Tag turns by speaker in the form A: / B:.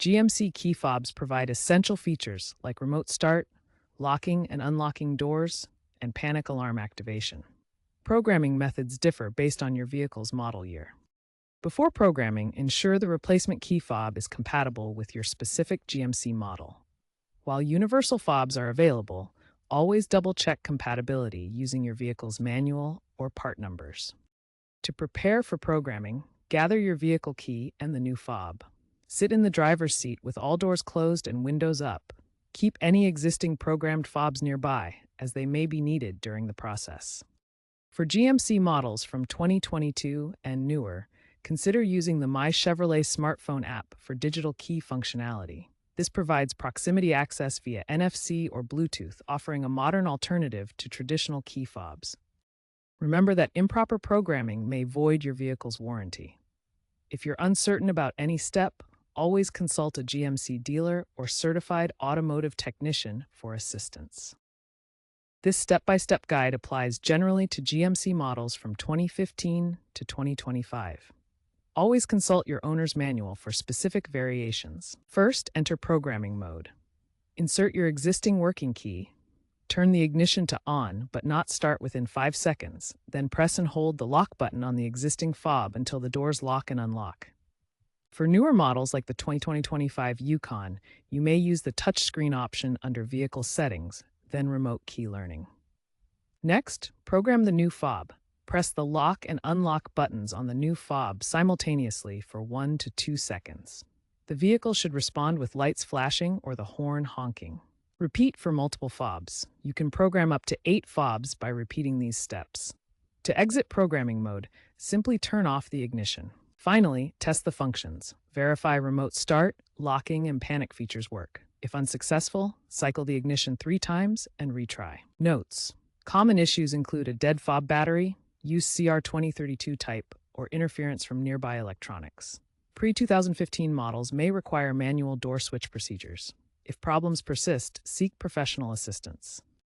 A: GMC key fobs provide essential features like remote start, locking and unlocking doors, and panic alarm activation. Programming methods differ based on your vehicle's model year. Before programming, ensure the replacement key fob is compatible with your specific GMC model. While universal fobs are available, always double-check compatibility using your vehicle's manual or part numbers. To prepare for programming, gather your vehicle key and the new fob. Sit in the driver's seat with all doors closed and windows up. Keep any existing programmed fobs nearby, as they may be needed during the process. For GMC models from 2022 and newer, consider using the My Chevrolet smartphone app for digital key functionality. This provides proximity access via NFC or Bluetooth, offering a modern alternative to traditional key fobs. Remember that improper programming may void your vehicle's warranty. If you're uncertain about any step, always consult a GMC dealer or certified automotive technician for assistance. This step-by-step guide applies generally to GMC models from 2015 to 2025. Always consult your owner's manual for specific variations. First, enter programming mode. Insert your existing working key. Turn the ignition to on, but not start within 5 seconds. Then press and hold the lock button on the existing fob until the doors lock and unlock. For newer models like the 2025 Yukon, you may use the touchscreen option under Vehicle Settings, then Remote Key Learning. Next, program the new fob. Press the lock and unlock buttons on the new fob simultaneously for 1 to 2 seconds. The vehicle should respond with lights flashing or the horn honking. Repeat for multiple fobs. You can program up to 8 fobs by repeating these steps. To exit programming mode, simply turn off the ignition. Finally, test the functions. Verify remote start, locking, and panic features work. If unsuccessful, cycle the ignition 3 times and retry. Notes: common issues include a dead fob battery, used CR2032 type, or interference from nearby electronics. Pre-2015 models may require manual door switch procedures. If problems persist, seek professional assistance.